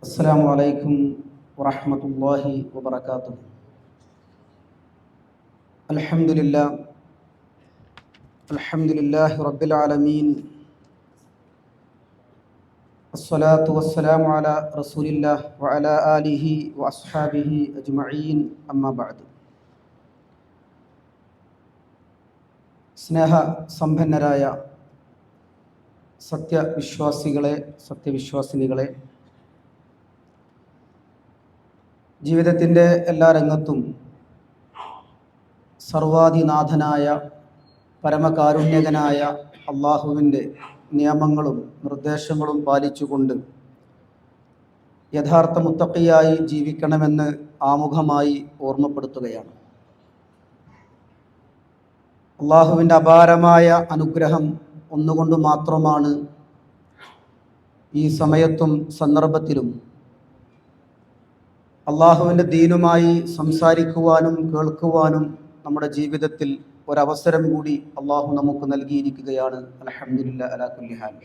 السلام عليكم ورحمة الله وبركاته. الحمد لله رب العالمين. الصلاة والسلام على رسول الله وعلى آله وأصحابه أجمعين. أما بعد. സ്നേഹ സമ്പന്നരായ സത്യവിശ്വാസികളെ, സത്യവിശ്വാസിനികളെ, ജീവിതത്തിൻ്റെ എല്ലാ രംഗത്തും സർവാധിനാഥനായ പരമകാരുണ്യകനായ അള്ളാഹുവിൻ്റെ നിയമങ്ങളും നിർദ്ദേശങ്ങളും പാലിച്ചുകൊണ്ട് യഥാർത്ഥ മുത്തഖിയായി ജീവിക്കണമെന്ന് ആമുഖമായി ഓർമ്മപ്പെടുത്തുകയാണ്. അള്ളാഹുവിൻ്റെ അപാരമായ അനുഗ്രഹം ഒന്നുകൊണ്ട് മാത്രമാണ് ഈ സമയത്തും സന്ദർഭത്തിലും അള്ളാഹുവിൻ്റെ ദീനുമായി സംസാരിക്കുവാനും കേൾക്കുവാനും നമ്മുടെ ജീവിതത്തിൽ ഒരവസരം കൂടി അള്ളാഹു നമുക്ക് നൽകിയിരിക്കുകയാണ്. അൽഹംദുലില്ലാഹി അലാ കുല്ലി ഹാൽ.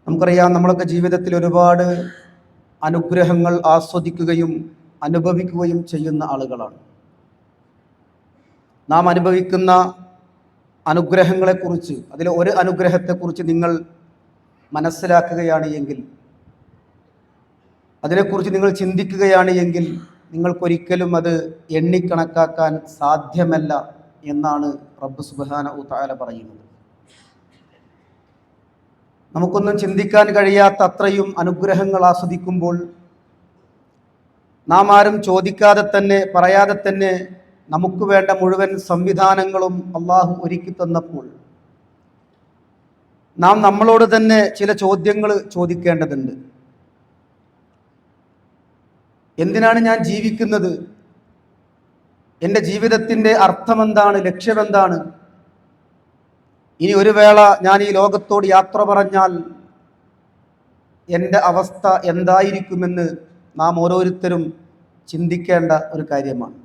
നമുക്കറിയാം, നമ്മളൊക്കെ ജീവിതത്തിൽ ഒരുപാട് അനുഗ്രഹങ്ങൾ ആസ്വദിക്കുകയും അനുഭവിക്കുകയും ചെയ്യുന്ന ആളുകളാണ്. നാം അനുഭവിക്കുന്ന അനുഗ്രഹങ്ങളെക്കുറിച്ച്, അതിലെ ഒരു അനുഗ്രഹത്തെക്കുറിച്ച് നിങ്ങൾ മനസ്സിലാക്കുകയാണ് എങ്കിൽ, അതിനെക്കുറിച്ച് നിങ്ങൾ ചിന്തിക്കുകയാണ് എങ്കിൽ, നിങ്ങൾക്കൊരിക്കലും അത് എണ്ണിക്കണക്കാക്കാൻ സാധ്യമല്ല എന്നാണ് റബ്ബ് സുബ്ഹാനഹു തആല പറയുന്നത്. നമുക്കൊന്നും ചിന്തിക്കാൻ കഴിയാത്ത അത്രയും അനുഗ്രഹങ്ങൾ ആസ്വദിക്കുമ്പോൾ, നാം ആരും ചോദിക്കാതെ തന്നെ, പറയാതെ തന്നെ നമുക്ക് വേണ്ട മുഴുവൻ സംവിധാനങ്ങളും അള്ളാഹു ഒരുക്കി തന്നപ്പോൾ, നാം നമ്മളോട് തന്നെ ചില ചോദ്യങ്ങൾ ചോദിക്കേണ്ടതുണ്ട്. എന്തിനാണ് ഞാൻ ജീവിക്കുന്നത്? എൻ്റെ ജീവിതത്തിൻ്റെ അർത്ഥമെന്താണ്? ലക്ഷ്യമെന്താണ്? ഇനി ഒരു വേള ഞാൻ ഈ ലോകത്തോട് യാത്ര പറഞ്ഞാൽ എൻ്റെ അവസ്ഥ എന്തായിരിക്കുമെന്ന് നാം ഓരോരുത്തരും ചിന്തിക്കേണ്ട ഒരു കാര്യമാണ്.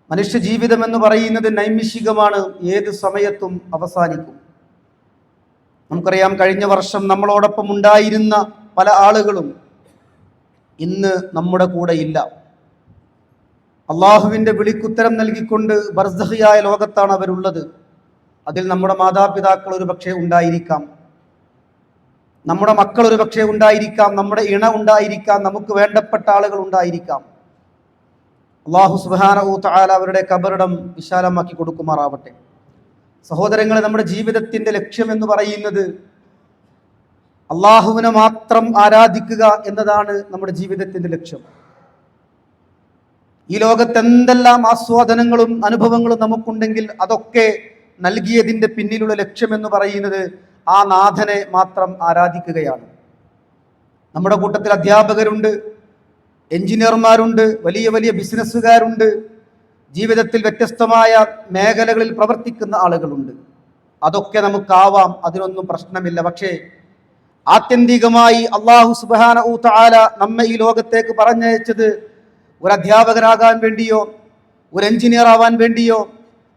മനുഷ്യ ജീവിതം എന്ന് പറയുന്നത് നൈമിഷികമാണ്, ഏത് സമയത്തും അവസാനിക്കും. നമുക്കറിയാം, കഴിഞ്ഞ വർഷം നമ്മളോടൊപ്പം ഉണ്ടായിരുന്ന പല ആളുകളും ഇന്ന് നമ്മുടെ കൂടെ ഇല്ല. അള്ളാഹുവിൻ്റെ വിളിക്കുത്തരം നൽകിക്കൊണ്ട് ബർസഖിയായ ലോകത്താണ് അവരുള്ളത്. അതിൽ നമ്മുടെ മാതാപിതാക്കൾ ഒരു പക്ഷേ ഉണ്ടായിരിക്കാം, നമ്മുടെ മക്കൾ ഒരു പക്ഷേ ഉണ്ടായിരിക്കാം, നമ്മുടെ ഇണ ഉണ്ടായിരിക്കാം, നമുക്ക് വേണ്ടപ്പെട്ട ആളുകൾ ഉണ്ടായിരിക്കാം. അള്ളാഹു സുബ്ഹാനഹു തആല അവരുടെ ഖബറിടം വിശാലമാക്കി കൊടുക്കുമാറാവട്ടെ. സഹോദരങ്ങളെ, നമ്മുടെ ജീവിതത്തിൻ്റെ ലക്ഷ്യം എന്ന് പറയുന്നത് അള്ളാഹുവിനെ മാത്രം ആരാധിക്കുക എന്നതാണ് നമ്മുടെ ജീവിതത്തിൻ്റെ ലക്ഷ്യം. ഈ ലോകത്ത് എന്തെല്ലാം ആസ്വാദനങ്ങളും അനുഭവങ്ങളും നമുക്കുണ്ടെങ്കിൽ അതൊക്കെ നൽകിയതിൻ്റെ പിന്നിലുള്ള ലക്ഷ്യം എന്ന് പറയുന്നത് ആ നാഥനെ മാത്രം ആരാധിക്കുകയാണ്. നമ്മുടെ കൂട്ടത്തിൽ അധ്യാപകരുണ്ട്, എഞ്ചിനീയർമാരുണ്ട്, വലിയ വലിയ ബിസിനസ്സുകാരുണ്ട്, ജീവിതത്തിൽ വ്യത്യസ്തമായ മേഖലകളിൽ പ്രവർത്തിക്കുന്ന ആളുകളുണ്ട്. അതൊക്കെ നമുക്കാവാം, അതിനൊന്നും പ്രശ്നമില്ല. പക്ഷേ ആത്യന്തികമായി അള്ളാഹു സുബ്ഹാനഹു തആല നമ്മെ ഈ ലോകത്തേക്ക് പറഞ്ഞയച്ചത് ഒരു അധ്യാപകനാകാൻ വേണ്ടിയോ, ഒരു എഞ്ചിനീയർ ആവാൻ വേണ്ടിയോ,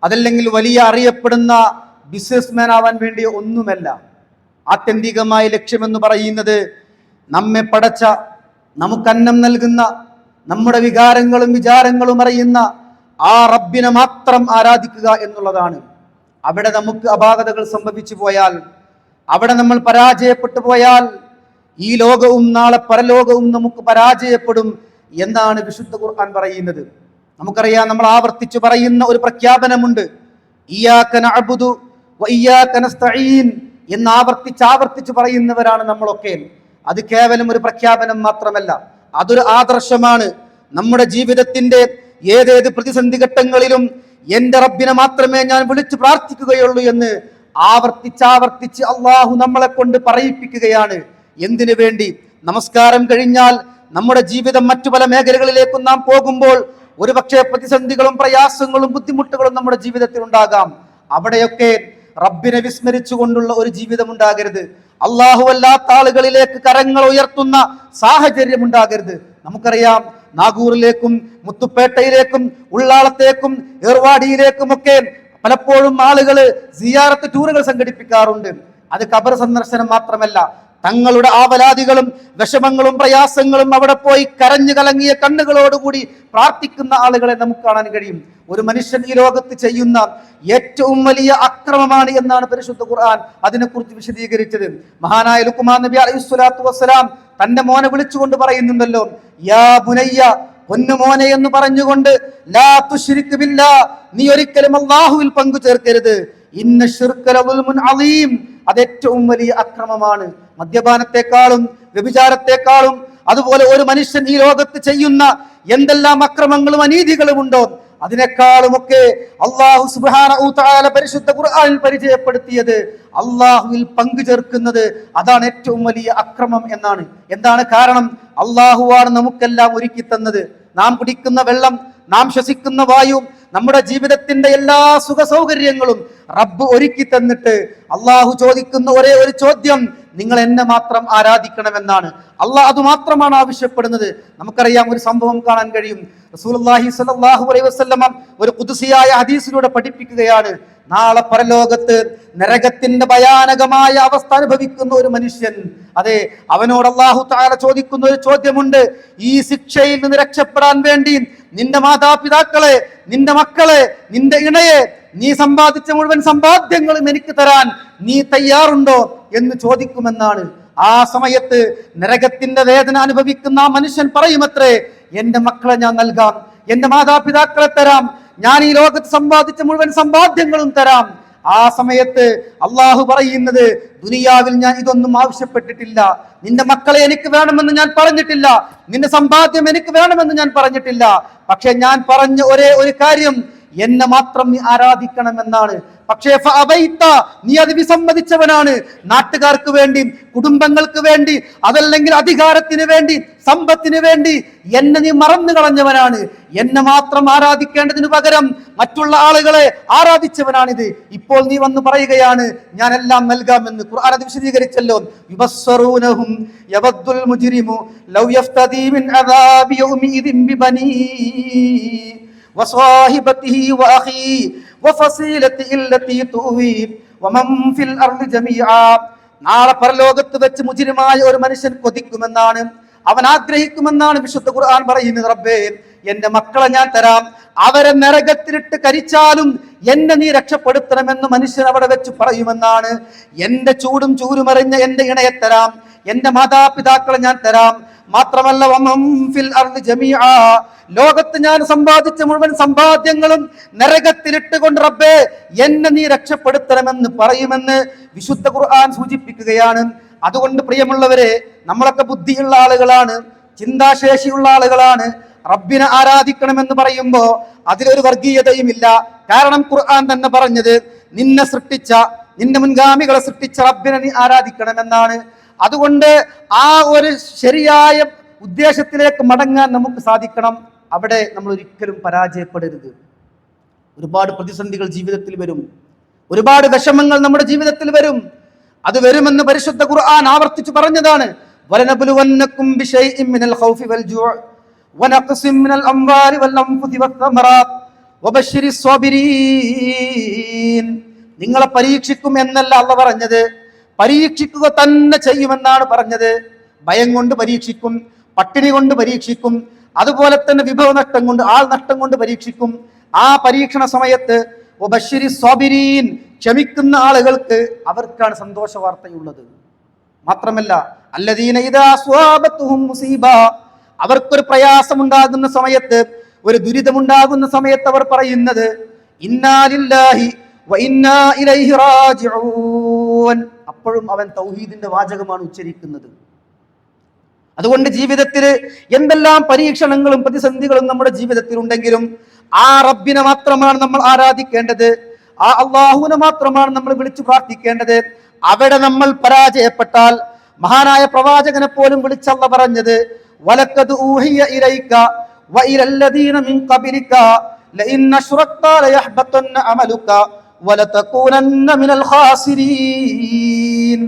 അതല്ലെങ്കിൽ വലിയ അറിയപ്പെടുന്ന ബിസിനസ്മാൻ ആവാൻ വേണ്ടിയോ ഒന്നുമല്ല. ആത്യന്തികമായ ലക്ഷ്യമെന്ന് പറയുന്നത് നമ്മെ പടച്ച, നമുക്കന്നം നൽകുന്ന, നമ്മുടെ വികാരങ്ങളും വിചാരങ്ങളും അറിയുന്ന ആ റബ്ബിനെ മാത്രം ആരാധിക്കുക എന്നുള്ളതാണ്. അവിടെ നമുക്ക് അപാകതകൾ സംഭവിച്ചു പോയാൽ, അവിടെ നമ്മൾ പരാജയപ്പെട്ടു പോയാൽ, ഈ ലോകവും നാളെ പരലോകവും നമുക്ക് പരാജയപ്പെടും എന്നാണ് വിശുദ്ധ ഖുർആൻ പറയുന്നത്. നമുക്കറിയാം, നമ്മൾ ആവർത്തിച്ചു പറയുന്ന ഒരു പ്രഖ്യാപനമുണ്ട്, ഇയ്യാക നഅ്ബുദു വ ഇയ്യാക നസ്തഈൻ എന്ന് ആവർത്തിച്ച് പറയുന്നവരാണ് നമ്മളൊക്കെ. അത് കേവലം ഒരു പ്രഖ്യാപനം മാത്രമല്ല, അതൊരു ആദർശമാണ്. നമ്മുടെ ജീവിതത്തിന്റെ ഏതേത് പ്രതിസന്ധി ഘട്ടങ്ങളിലും എൻ്റെ റബ്ബിനെ മാത്രമേ ഞാൻ വിളിച്ചു പ്രാർത്ഥിക്കുകയുള്ളൂ എന്ന് ആവർത്തിച്ച് അള്ളാഹു നമ്മളെ കൊണ്ട് പറയിപ്പിക്കുകയാണ്. എന്തിനു വേണ്ടി? നമസ്കാരം കഴിഞ്ഞാൽ നമ്മുടെ ജീവിതം മറ്റു പല മേഖലകളിലേക്കും നാം പോകുമ്പോൾ ഒരുപക്ഷെ പ്രതിസന്ധികളും പ്രയാസങ്ങളും ബുദ്ധിമുട്ടുകളും നമ്മുടെ ജീവിതത്തിൽ ഉണ്ടാകാം. അവിടെയൊക്കെ റബ്ബിനെ വിസ്മരിച്ചുകൊണ്ടുള്ള ഒരു ജീവിതം ഉണ്ടാകരുത്. അള്ളാഹു അല്ലാത്ത ആളുകളിലേക്ക് കരങ്ങൾ ഉയർത്തുന്ന സാഹചര്യം ഉണ്ടാകരുത്. നമുക്കറിയാം, നാഗൂറിലേക്കും മുത്തുപ്പേട്ടയിലേക്കും ഉള്ളാളത്തേക്കും ഏർവാടിയിലേക്കുമൊക്കെ പലപ്പോഴും ആളുകൾ സിയാറത്ത് ടൂറുകൾ സംഘടിപ്പിക്കാറുണ്ട്. അത് ഖബർ സന്ദർശനം മാത്രമല്ല, തങ്ങളുടെ ആവലാദികളും വിഷമങ്ങളും പ്രയാസങ്ങളും അവിടെ പോയി കരഞ്ഞു കലങ്ങിയ കണ്ണുകളോടുകൂടി പ്രാർത്ഥിക്കുന്ന ആളുകളെ നമുക്ക് കാണാൻ കഴിയും. ഒരു മനുഷ്യൻ ഈ ലോകത്ത് ചെയ്യുന്ന ഏറ്റവും വലിയ അക്രമമാണ് എന്നാണ് പരിശുദ്ധ ഖുർആൻ അതിനെക്കുറിച്ച് വിശദീകരിച്ചത്. മഹാനായ ലുഖ്മാൻ നബി അലൈഹിസ്സലാത്തു വസ്സലാം തന്റെ മോനെ വിളിച്ചുകൊണ്ട് പറയുന്നുണ്ടല്ലോ, യാ ബുനയ്യ, പൊന്നുമോനെ എന്ന് പറഞ്ഞുകൊണ്ട്, ലാ തുശ്രിക് ബില്ലാഹ്, നീ ഒരിക്കലും അല്ലാഹുവിൽ പങ്കു ചേർക്കരുത്. ഇന്ന ശിർക ലദുൽമുൻ അളീം, അത് ഏറ്റവും വലിയ അക്രമമാണ്. മദ്യപാനത്തെക്കാളും വ്യഭിചാരത്തെക്കാളും അതുപോലെ ഒരു മനുഷ്യൻ ഈ ലോകത്ത് ചെയ്യുന്ന എന്തെല്ലാം അക്രമങ്ങളും അനീതികളും ഉണ്ടോ അതിനേക്കാളുമൊക്കെ അല്ലാഹു സുബ്ഹാനഹു തആല പരിശുദ്ധ ഖുർആനിൽ പരിചയപ്പെടുത്തിയത് അല്ലാഹുവിൽ പങ്കു ചേർക്കുന്നത്, അതാണ് ഏറ്റവും വലിയ അക്രമം എന്നാണ്. എന്താണ് കാരണം? അല്ലാഹുവാണ് നമുക്കെല്ലാം ഒരുക്കി തന്നത്. നാം കുടിക്കുന്ന വെള്ളം, നാം ശ്വസിക്കുന്ന വായു, നമ്മുടെ ജീവിതത്തിന്റെ എല്ലാ സുഖ സൗകര്യങ്ങളും റബ്ബ് ഒരുക്കി തന്നിട്ട് അള്ളാഹു ചോദിക്കുന്ന ഒരേ ഒരു ചോദ്യം, നിങ്ങൾ എന്നെ മാത്രം ആരാധിക്കണമെന്നാണ്. അള്ളാഹ് അത് മാത്രമാണ് ആവശ്യപ്പെടുന്നത്. നമുക്കറിയാം, ഒരു സംഭവം കാണാൻ കഴിയും. റസൂലുള്ളാഹി സ്വല്ലല്ലാഹു അലൈഹി വസല്ലം ഒരു ഖുദ്സിയായ ഹദീസിലൂടെ പഠിപ്പിക്കുകയാണ്, നാളെ പരലോകത്ത് നരകത്തിന്റെ ഭയാനകമായ അവസ്ഥ അനുഭവിക്കുന്ന ഒരു മനുഷ്യൻ, അതെ, അവനോട് അല്ലാഹു തആല ചോദിക്കുന്ന ഒരു ചോദ്യമുണ്ട്. ഈ ശിക്ഷയിൽ നിന്ന് രക്ഷപ്പെടാൻ വേണ്ടി നിന്റെ മാതാപിതാക്കളെ, നിന്റെ മക്കളെ, നിന്റെ ഇണയെ, നീ സമ്പാദിച്ച മുഴുവൻ സമ്പാദ്യങ്ങളും എനിക്ക് തരാൻ നീ തയ്യാറുണ്ടോ എന്ന് ചോദിക്കുമെന്നാണ്. ആ സമയത്ത് നരകത്തിന്റെ വേദന അനുഭവിക്കുന്ന ആ മനുഷ്യൻ പറയുമത്രേ, എന്റെ മക്കളെ ഞാൻ നൽകാം, എന്റെ മാതാപിതാക്കളെ തരാം, ഞാൻ ഈ ലോകത്ത് സമ്പാദിച്ച മുഴുവൻ സമ്പാദ്യങ്ങളും തരാം. ആ സമയത്ത് അള്ളാഹു പറയുന്നത്, ദുനിയാവിൽ ഞാൻ ഇതൊന്നും ആവശ്യപ്പെട്ടിട്ടില്ല, നിന്റെ മക്കളെ എനിക്ക് വേണമെന്ന് ഞാൻ പറഞ്ഞിട്ടില്ല, നിന്റെ സമ്പാദ്യം എനിക്ക് വേണമെന്ന് ഞാൻ പറഞ്ഞിട്ടില്ല, പക്ഷെ ഞാൻ പറഞ്ഞ ഒരേ ഒരു കാര്യം, എന്നെ മാത്രം നീ ആരാധിക്കണമെന്നാണ്. പക്ഷേ നീ അത് വിസമ്മതിച്ചവനാണ്. നാട്ടുകാർക്ക് വേണ്ടി, കുടുംബങ്ങൾക്ക് വേണ്ടി, അതല്ലെങ്കിൽ അധികാരത്തിന് വേണ്ടി, സമ്പത്തിന് വേണ്ടി എന്നെ നീ മറന്നു കളഞ്ഞവനാണ്. എന്നെ മാത്രം ആരാധിക്കേണ്ടതിന് പകരം മറ്റുള്ള ആളുകളെ ആരാധിച്ചവനാണിത്. ഇപ്പോൾ നീ വന്ന് പറയുകയാണ് ഞാൻ എല്ലാം നൽകാമെന്ന്. ഖുർആൻ അത് വിശദീകരിച്ചല്ലോ. യുബസ്സറൂനഹും യവദ്ദുൽ മുജ്രിമു ലൗ യഫ്തദീ മിൻ അദാബി യൗമിഇദിൻ ബിബനീ വസ്വാഹിബതിഹി വഅഖീ വഫസീലതിഹി അല്ലതി തുവീ വമൻ ഫിൽ അർളി ജമീഅ. നാളെ പരലോകത്ത് വെച്ച് മുജ്രിമായ ഒരു മനുഷ്യൻ കൊതിക്കുമെന്നാണ്, അവൻ ആഗ്രഹിക്കുമെന്നാണ് വിശുദ്ധ ഖുർആൻ പറയുന്നത്. റബ്ബേ, എന്റെ മക്കളെ ഞാൻ തരാം, അവരെ നരകത്തിലിട്ട് കരിച്ചാലും എന്നെ നീ രക്ഷപ്പെടുത്തണമെന്ന് മനുഷ്യൻ അവിടെ വെച്ച് പറയുമെന്നാണ്. എന്റെ ചൂടും ചൂരുമറിഞ്ഞ എന്റെ ഇണയെ തരാം, എന്റെ മാതാപിതാക്കളെ ഞാൻ തരാം, മാത്രമല്ല വമൻ ഫിൽ അർളി ജമീഅ, ലോകത്ത് ഞാൻ സമ്പാദിച്ച മുഴുവൻ സമ്പാദ്യങ്ങളും നരകത്തിലിട്ട് കൊണ്ട് റബ്ബേ എന്നെ നീ രക്ഷപ്പെടുത്തണമെന്ന് പറയുമെന്ന് വിശുദ്ധ ഖുർആൻ സൂചിപ്പിക്കുകയാണ്. അതുകൊണ്ട് പ്രിയമുള്ളവരെ, നമ്മളൊക്കെ ബുദ്ധിയുള്ള ആളുകളാണ്, ചിന്താശേഷിയുള്ള ആളുകളാണ്. റബ്ബിനെ ആരാധിക്കണമെന്ന് പറയുമ്പോൾ അതിലൊരു വർഗീയതയുമില്ല. കാരണം ഖുർആൻ തന്നെ പറഞ്ഞത്, നിന്നെ സൃഷ്ടിച്ച, നിന്റെ മുൻഗാമികളെ സൃഷ്ടിച്ച റബ്ബിനെ നീ ആരാധിക്കണമെന്നാണ്. അതുകൊണ്ട് ആ ഒരു ശരിയായ ഉദ്ദേശത്തിലേക്ക് മടങ്ങാൻ നമുക്ക് സാധിക്കണം. അവിടെ നമ്മൾ ഒരിക്കലും പരാജയപ്പെടരുത്. ഒരുപാട് പ്രതിസന്ധികൾ ജീവിതത്തിൽ വരും, ഒരുപാട് വിഷമങ്ങൾ നമ്മുടെ ജീവിതത്തിൽ വരും. അത് വരുമെന്ന് പരിശുദ്ധ ഖുർആൻ ആവർത്തിച്ചു പറഞ്ഞതാണ്. വലനബ്ലുവന്നകും ബിശൈഇൻ മിനൽ ഖൗഫി വൽ ജൂഅ് വനഖ്സിൻ മിനൽ അംവാലി വൽ അൻഫുസി വസ്സമറാത്ത് വബശ്ശിരിസ് സ്വാബിരീൻ. നിങ്ങളെ പരീക്ഷിക്കും എന്നല്ല അല്ലാഹു പറഞ്ഞത്, പരീക്ഷിക്കുക തന്നെ ചെയ്യുമെന്നാണ് പറഞ്ഞത്. ഭയം കൊണ്ട് പരീക്ഷിക്കും, പട്ടിണി കൊണ്ട് പരീക്ഷിക്കും, അതുപോലെ തന്നെ വിഭവ നഷ്ടം കൊണ്ട്, ആൾ നഷ്ടം കൊണ്ട് പരീക്ഷിക്കും. ആ പരീക്ഷണ സമയത്ത് വബശ്ശിരിസ് സ്വാബിരീൻ, ക്ഷമിക്കുന്ന ആളുകൾക്ക് അവർക്കാണ് സന്തോഷ വാർത്തയുള്ളത്. മാത്രമല്ല അല്ലദീന ഇദാ അസ്വാബത്തുഹും മുസീബ, അവർക്കൊരു പ്രയാസമുണ്ടാകുന്ന സമയത്ത്, ഒരു ദുരിതമുണ്ടാകുന്ന സമയത്ത് അവർ പറയുന്നത് ഇന്നാ ലില്ലാഹി വ ഇന്നാ ഇലൈഹി റാജിഊൻ. അപ്പോഴും അവൻ തൗഹീദിന്റെ വാചകമാണ് ഉച്ചരിക്കുന്നത്. അതുകൊണ്ട് ജീവിതത്തിൽ എന്തെല്ലാം പരീക്ഷണങ്ങളും പ്രതിസന്ധികളും നമ്മുടെ ജീവിതത്തിൽ ഉണ്ടെങ്കിലും ആ റബ്ബിനെ മാത്രമാണ് നമ്മൾ ആരാധിക്കേണ്ടത്, ആ അള്ളാഹുവിനെ മാത്രമാണ് നമ്മൾ വിളിച്ചു പ്രാർത്ഥിക്കേണ്ടത്. അവിടെ നമ്മൾ പരാജയപ്പെട്ടാൽ, മഹാനായ പ്രവാചകനെ പോലും വിളിച്ചല്ല പറഞ്ഞത്, വലഖദ് ഊഹിയ ഇലൈക വ ഇലല്ലദീന മിൻ ഖബലിക ലഇൻ അശ്റക്ത ലയഹ്ബതന്ന അമലുക വലതകൂനന്ന മിനൽ ഖാസിരീൻ.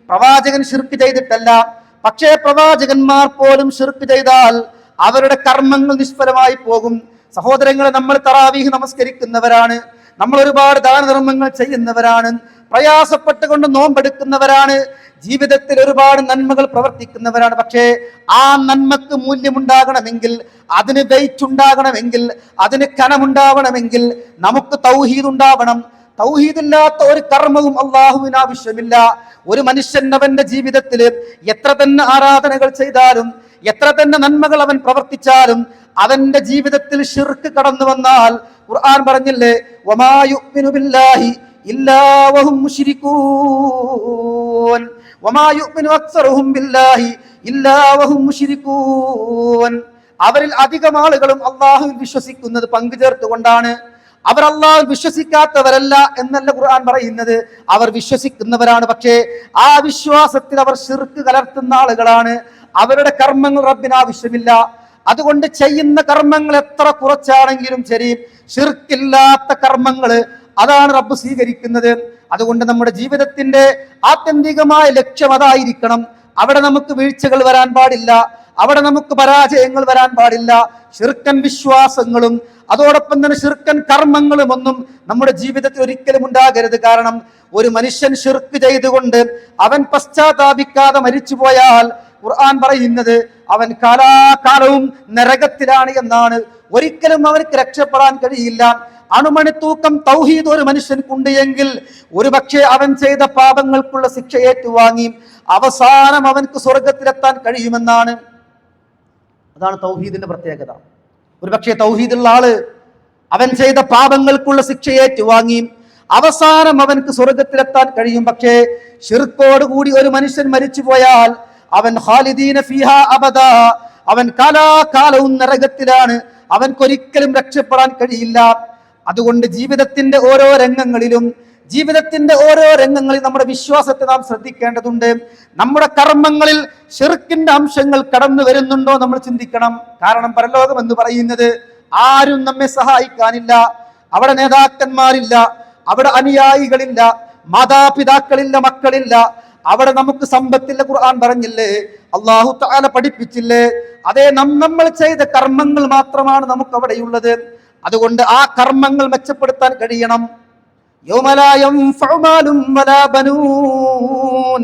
പ്രവാചകൻ ശിർക്ക് ചെയ്തിട്ടല്ല, പക്ഷേ പ്രവാചകന്മാർ പോലും ശിർക്ക് ചെയ്താൽ അവരുടെ കർമ്മങ്ങൾ നിഷ്ഫലമായി പോകും. സഹോദരങ്ങളെ, നമ്മൾ തറാവീഹ് നമസ്കരിക്കുന്നവരാണ്, നമ്മൾ ഒരുപാട് ദാനധർമ്മങ്ങൾ ചെയ്യുന്നവരാണ്, പ്രയാസപ്പെട്ടുകൊണ്ട് നോമ്പെടുക്കുന്നവരാണ്. ജീവിതത്തിൽ ഒരുപാട് നന്മകൾ പ്രവർത്തിക്കുന്നവരാണ്. പക്ഷേ ആ നന്മക്ക് മൂല്യമുണ്ടാകണമെങ്കിൽ, അതിന് വെയിറ്റ് ഉണ്ടാകണമെങ്കിൽ, അതിന് കനമുണ്ടാവണമെങ്കിൽ നമുക്ക് തൗഹീദ് ഉണ്ടാവണം. തൗഹീദില്ലാത്ത ഒരു കർമ്മവും അള്ളാഹുവിന് ആവശ്യമില്ല. ഒരു മനുഷ്യൻ അവന്റെ ജീവിതത്തിൽ എത്ര തന്നെ ആരാധനകൾ ചെയ്താലും, എത്ര തന്നെ നന്മകൾ അവൻ പ്രവർത്തിച്ചാലും, അവന്റെ ജീവിതത്തിൽ ശിർക്ക് കടന്നു വന്നാൽ, ഖുർആൻ പറഞ്ഞില്ലേ, വമാ യുഅ്മിനു ബില്ലാഹി ഇല്ലാ വഹും മുശ്രികൂൻ, വമാ യുഅ്മിനു അക്സറുഹും ബില്ലാഹി ഇല്ലാ വഹും മുശ്രികൂൻ. അവരിൽ അധികം ആളുകളും അള്ളാഹുവിൽ വിശ്വസിക്കുന്നത് പങ്കുചേർത്തുകൊണ്ടാണ്. അവർ അള്ളാഹു വിശ്വസിക്കാത്തവരല്ല എന്നല്ല ഖുർആൻ പറയുന്നത്, അവർ വിശ്വസിക്കുന്നവരാണ്. പക്ഷേ ആ വിശ്വാസത്തിൽ അവർ ശിർക്ക് കലർത്തുന്ന ആളുകളാണ്. അവരുടെ കർമ്മങ്ങൾ റബ്ബിന് ആവശ്യമില്ല. അതുകൊണ്ട് ചെയ്യുന്ന കർമ്മങ്ങൾ എത്ര കുറച്ചാണെങ്കിലും ശരി, ശിർക്കില്ലാത്ത കർമ്മങ്ങൾ അതാണ് റബ്ബ് സ്വീകരിക്കുന്നത്. അതുകൊണ്ട് നമ്മുടെ ജീവിതത്തിന്റെ ആത്യന്തികമായ ലക്ഷ്യം അതായിരിക്കണം. അവിടെ നമുക്ക് വീഴ്ചകൾ വരാൻ പാടില്ല, അവിടെ നമുക്ക് പരാജയങ്ങൾ വരാൻ പാടില്ല. ശിർക്കൻ വിശ്വാസങ്ങളും അതോടൊപ്പം തന്നെ ശിർക്കൻ കർമ്മങ്ങളും ഒന്നും നമ്മുടെ ജീവിതത്തിൽ ഒരിക്കലും ഉണ്ടാകരുത്. കാരണം ഒരു മനുഷ്യൻ ശിർക്ക് ചെയ്തുകൊണ്ട് അവൻ പശ്ചാത്താപിക്കാതെ മരിച്ചുപോയാൽ ഖുർആൻ പറയുന്നത് അവൻ കാലാകാലവും നരകത്തിലാണ് എന്നാണ്. ഒരിക്കലും അവർക്ക് രക്ഷപ്പെടാൻ കഴിയില്ല. അണുമണി തൂക്കം തൗഹീദ് ഒരു മനുഷ്യൻക്കുണ്ട് എങ്കിൽ ഒരുപക്ഷെ അവൻ ചെയ്ത പാപങ്ങൾക്കുള്ള ശിക്ഷ ഏറ്റുവാങ്ങി അവസാനം അവൻക്ക് സ്വർഗത്തിലെത്താൻ കഴിയുമെന്നാണ്. അതാണ് തൗഹീദിന്റെ പ്രത്യേകത. ഒരുപക്ഷെ തൗഹീദുള്ള ആള് അവൻ ചെയ്ത പാപങ്ങൾക്കുള്ള ശിക്ഷ ഏറ്റുവാങ്ങി അവസാനം അവൻക്ക് സ്വർഗത്തിലെത്താൻ കഴിയും. പക്ഷേ ശിർക്കോടുകൂടി ഒരു മനുഷ്യൻ മരിച്ചു പോയാൽ അവൻ ഖാലിദീന ഫീഹാ അബദാ, അവൻ കാലാകാലവും നരകത്തിലാണ്. അവൻക്കൊരിക്കലും രക്ഷപ്പെടാൻ കഴിയില്ല. അതുകൊണ്ട് ജീവിതത്തിന്റെ ഓരോ രംഗങ്ങളിലും നമ്മുടെ വിശ്വാസത്തെ നാം ശ്രദ്ധിക്കേണ്ടതുണ്ട്. നമ്മുടെ കർമ്മങ്ങളിൽ ശിർക്കിന്റെ അംശങ്ങൾ കടന്നു വരുന്നുണ്ടോ നമ്മൾ ചിന്തിക്കണം. കാരണം പരലോകം എന്ന് പറയുന്നത് ആരും നമ്മെ സഹായിക്കാനില്ല. അവിടെ നേതാക്കന്മാരില്ല, അവിടെ അനുയായികളില്ല, മാതാപിതാക്കളില്ല, മക്കളില്ല. അവിടെ നമുക്ക് സമ്പത്തില്ല. ഖുർആൻ പറഞ്ഞില്ലേ, അല്ലാഹു തആല പഠിപ്പിച്ചില്ലേ, അതേ നമ്മൾ ചെയ്ത കർമ്മങ്ങൾ മാത്രമാണ് നമുക്ക് അവിടെയുള്ളത്. അതുകൊണ്ട് ആ കർമ്മങ്ങൾ മെച്ചപ്പെടുത്താൻ കഴിയണം. യൗമ ലാ യൻഫഉ മാലും വലാ ബനൂൻ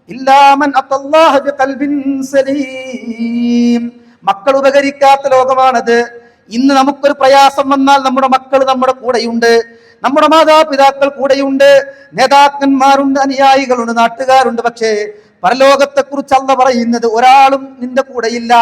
ഇല്ലാ മൻ അത്തല്ലാഹ ബിഖൽബിൻ സലീം. മക്കൾ ഉപകരിക്കാത്ത ലോകമാണത്. ഇന്ന് നമുക്കൊരു പ്രയാസം വന്നാൽ നമ്മുടെ മക്കൾ നമ്മുടെ കൂടെയുണ്ട്, നമ്മുടെ മാതാപിതാക്കൾ കൂടെയുണ്ട്, നേതാക്കന്മാരുണ്ട്, അനുയായികളുണ്ട്, നാട്ടുകാരുണ്ട്. പക്ഷേ പരലോകത്തെ കുറിച്ച് അല്ലാഹു പറയുന്നത് ഒരാളും നിന്റെ കൂടെയില്ല.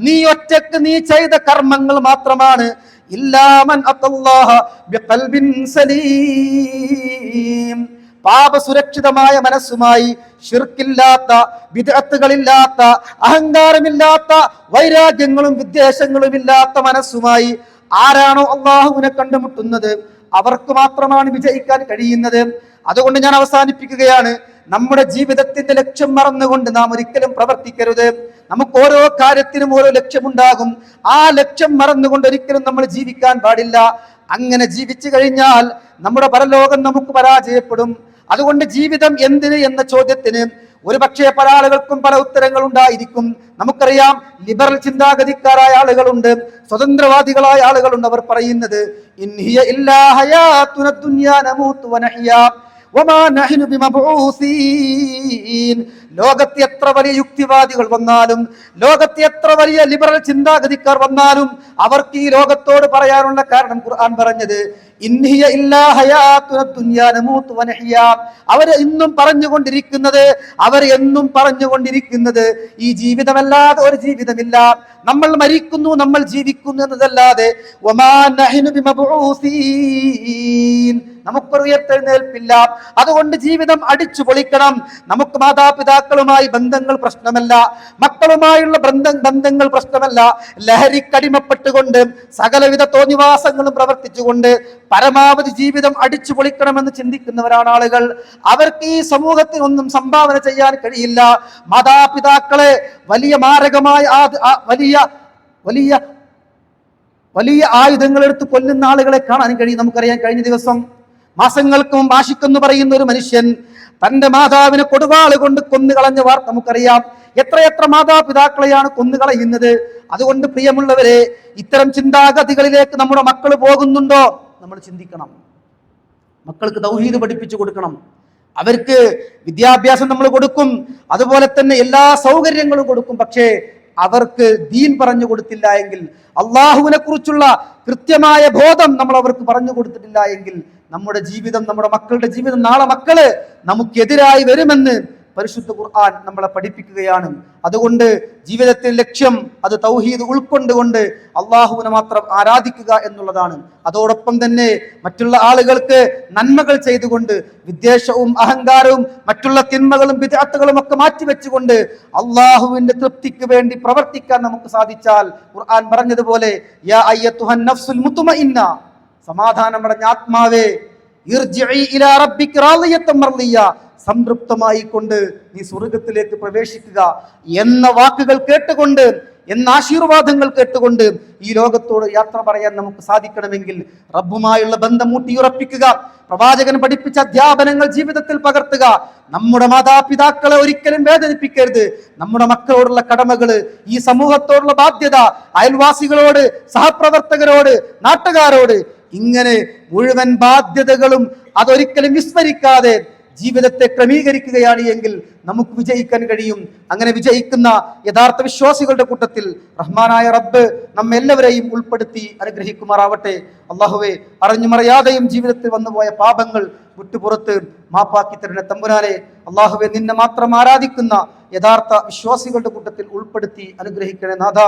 നീ ഒറ്റക്ക് നീ ചെയ്ത കർമ്മങ്ങൾ മാത്രമാണ്. ഇല്ലാമൻ അത്തല്ലാഹ ബിഖൽബിൻ സലീം. പാപസുരക്ഷിതമായ മനസ്സുമായി, ശിർക്കില്ലാത്ത, ബിദ്അത്തുകളില്ലാത്ത, അഹങ്കാരമില്ലാത്ത, വൈരാഗ്യങ്ങളും വിദ്വേഷങ്ങളും ഇല്ലാത്ത മനസ്സുമായി ആരാണോ അള്ളാഹുവിനെ കണ്ടുമുട്ടുന്നത് അവർക്ക് മാത്രമാണ് വിജയിക്കാൻ കഴിയുന്നത്. അതുകൊണ്ട് ഞാൻ അവസാനിപ്പിക്കുകയാണ്. നമ്മുടെ ജീവിതത്തിന്റെ ലക്ഷ്യം മറന്നുകൊണ്ട് നാം ഒരിക്കലും പ്രവർത്തിക്കരുത്. നമുക്ക് ഓരോ കാര്യത്തിനും ഓരോ ലക്ഷ്യമുണ്ടാകും. ആ ലക്ഷ്യം മറന്നുകൊണ്ട് ഒരിക്കലും നമ്മൾ ജീവിക്കാൻ പാടില്ല. അങ്ങനെ ജീവിച്ചു കഴിഞ്ഞാൽ നമ്മുടെ പരലോകം നമുക്ക് പരാജയപ്പെടും. അതുകൊണ്ട് ജീവിതം എന്തിന് എന്ന ചോദ്യത്തിന് ഒരുപക്ഷെ പല ആളുകൾക്കും പല ഉത്തരങ്ങൾ ഉണ്ടായിരിക്കും. നമുക്കറിയാം, ലിബറൽ ചിന്താഗതിക്കാരായ ആളുകളുണ്ട്, സ്വതന്ത്രവാദികളായ ആളുകളുണ്ട്. അവർ പറയുന്നത് ഇൻഹിയ ഇല്ലാ ഹയാതുന ദുനിയാ നമൂതു വനഹ്യാ വമാ നഹ്നു ബിമബ്ഊസീൻ. ലോകത്തെ എത്ര വലിയ യുക്തിവാദികൾ വന്നാലും, ലോകത്തെ എത്ര വലിയ ലിബറൽ ചിന്താഗതിക്കാർ വന്നാലും അവർക്ക് ഈ ലോകത്തോട് പറയാനുള്ള കാരണം ഖുർആൻ പറഞ്ഞത് ഇൻഹിയ ഇല്ലാ ഹയാതുന ദുനിയാ നമൂതു വനഹ്യാ. അവർ എന്നും പറഞ്ഞുകൊണ്ടിരിക്കുന്നത് ഈ ജീവിതമല്ലാതെ ഒരു ജീവിതമില്ല, നമ്മൾ മരിക്കുന്നു, നമ്മൾ ജീവിക്കുന്നു എന്നതല്ലാതെ വമാ നഹ്നു ബിമബ്ഊസീൻ, നമുക്കൊരു ഉയർത്തെഴുന്നേൽപ്പില്ല. അതുകൊണ്ട് ജീവിതം അടിച്ചു പൊളിക്കണം. നമുക്ക് മാതാപിതാക്കളുമായി ബന്ധങ്ങൾ പ്രശ്നമല്ല, മക്കളുമായുള്ള ബന്ധങ്ങൾ പ്രശ്നമല്ല. ലഹരിക്കടിമപ്പെട്ടുകൊണ്ട് സകലവിധ തോന്നിവാസങ്ങളും പ്രവർത്തിച്ചുകൊണ്ട് പരമാവധി ജീവിതം അടിച്ചു പൊളിക്കണമെന്ന് ചിന്തിക്കുന്നവരാണ് ആളുകൾ. അവർക്ക് ഈ സമൂഹത്തിന് ഒന്നും സംഭാവന ചെയ്യാൻ കഴിയില്ല. മാതാപിതാക്കളെ വലിയ മാരകമായ വലിയ ആയുധങ്ങൾ എടുത്ത് കൊല്ലുന്ന ആളുകളെ കാണാൻ കഴിയും. നമുക്കറിയാം, കഴിഞ്ഞ ദിവസം മാസങ്ങൾക്ക് മുമ്പ് ആഷിഖെന്ന് പറയുന്ന ഒരു മനുഷ്യൻ തന്റെ മാതാവിനെ കൊടുവാള് കൊണ്ട് കൊന്നുകളഞ്ഞ വാർത്ത നമുക്കറിയാം. എത്രയെത്ര മാതാപിതാക്കളെയാണ് കൊന്നുകളയുന്നത്. അതുകൊണ്ട് പ്രിയമുള്ളവരെ, ഇത്തരം ചിന്താഗതികളിലേക്ക് നമ്മുടെ മക്കൾ പോകുന്നുണ്ടോ നമ്മൾ ചിന്തിക്കണം. മക്കൾക്ക് തൗഹീദ് പഠിപ്പിച്ചു കൊടുക്കണം. അവർക്ക് വിദ്യാഭ്യാസം നമ്മൾ കൊടുക്കും, അതുപോലെ തന്നെ എല്ലാ സൗകര്യങ്ങളും കൊടുക്കും. പക്ഷേ അവർക്ക് ദീൻ പറഞ്ഞു കൊടുത്തില്ല എങ്കിൽ, അള്ളാഹുവിനെ കുറിച്ചുള്ള കൃത്യമായ ബോധം നമ്മൾ അവർക്ക് പറഞ്ഞു കൊടുത്തിട്ടില്ല എങ്കിൽ, നമ്മുടെ ജീവിതം, നമ്മുടെ മക്കളുടെ ജീവിതം, നാളെ മക്കള് നമുക്കെതിരായി വരുമെന്ന് പരിശുദ്ധ ഖുർആൻ നമ്മളെ പഠിപ്പിക്കുകയാണ്. അതുകൊണ്ട് ജീവിതത്തിൽ ലക്ഷ്യം അത് തൗഹീദ് ഉൾക്കൊണ്ടുകൊണ്ട് അള്ളാഹുവിനെ മാത്രം ആരാധിക്കുക എന്നുള്ളതാണ്. അതോടൊപ്പം തന്നെ മറ്റുള്ള ആളുകൾക്ക് നന്മകൾ ചെയ്തുകൊണ്ട്, വിദ്വേഷവും അഹങ്കാരവും മറ്റുള്ള തിന്മകളും ബിദ്അത്തുകളും ഒക്കെ മാറ്റിവെച്ചുകൊണ്ട് അള്ളാഹുവിന്റെ തൃപ്തിക്ക് വേണ്ടി പ്രവർത്തിക്കാൻ നമുക്ക് സാധിച്ചാൽ, ഖുർആൻ പറഞ്ഞതുപോലെ യാ അയ്യത്തുഹൻ നഫ്സുൽ മുത്മഇന്ന, സമാധാനമടഞ്ഞ ആത്മാവേ, ഇർജിഇ ഇലാ റബ്ബിക റാളിയത്തൻ മർളിയ, സംതൃപ്തമായി കൊണ്ട് നീ സ്വർഗത്തിലേക്ക് പ്രവേശിക്കുക എന്ന വാക്കുകൾ കേട്ടുകൊണ്ട്, എന്ന ആശീർവാദങ്ങൾ കേട്ടുകൊണ്ട് ഈ ലോകത്തോട് യാത്ര പറയാൻ നമുക്ക് സാധിക്കണമെങ്കിൽ റബ്ബുമായുള്ള ബന്ധം ഊട്ടിയുറപ്പിക്കുക, പ്രവാചകൻ പഠിപ്പിച്ച അധ്യാപനങ്ങൾ ജീവിതത്തിൽ പകർത്തുക, നമ്മുടെ മാതാപിതാക്കളെ ഒരിക്കലും വേദനിപ്പിക്കരുത്, നമ്മുടെ മക്കളോടുള്ള കടമകള്, ഈ സമൂഹത്തോടുള്ള ബാധ്യത, അയൽവാസികളോട്, സഹപ്രവർത്തകരോട്, നാട്ടുകാരോട്, ഇങ്ങനെ മുഴുവൻ ബാധ്യതകളും അതൊരിക്കലും വിസ്മരിക്കാതെ ജീവിതത്തെ ക്രമീകരിക്കുകയാണ് എങ്കിൽ നമുക്ക് വിജയിക്കാൻ കഴിയും. അങ്ങനെ വിജയിക്കുന്ന യഥാർത്ഥ വിശ്വാസികളുടെ കൂട്ടത്തിൽ റഹ്മാനായ റബ്ബ് നമ്മെല്ലാവരെയും ഉൾപ്പെടുത്തി അനുഗ്രഹിക്കുമാറാവട്ടെ. അള്ളാഹുവെ, അറിഞ്ഞുമറിയാതെയും ജീവിതത്തിൽ വന്നുപോയ പാപങ്ങൾ വിട്ടുപുറത്ത് മാപ്പാക്കി തരുന്ന തമ്പുരാനെ, അള്ളാഹുവെ, നിന്നെ മാത്രം ആരാധിക്കുന്ന യഥാർത്ഥ വിശ്വാസികളുടെ കൂട്ടത്തിൽ ഉൾപ്പെടുത്തി അനുഗ്രഹിക്കണേ നാഥ.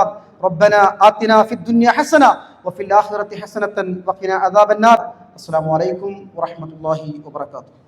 റബ്ബന ആതിനാ ഫിദ്ദുനിയ ഹസന വഫിൽ ആഖിറതി ഹസനതൻ വഖിനാ അദാബന്നാർ. അസ്സലാമു അലൈക്കും വറഹ്മത്തുള്ളാഹി വബറകാതുഹു.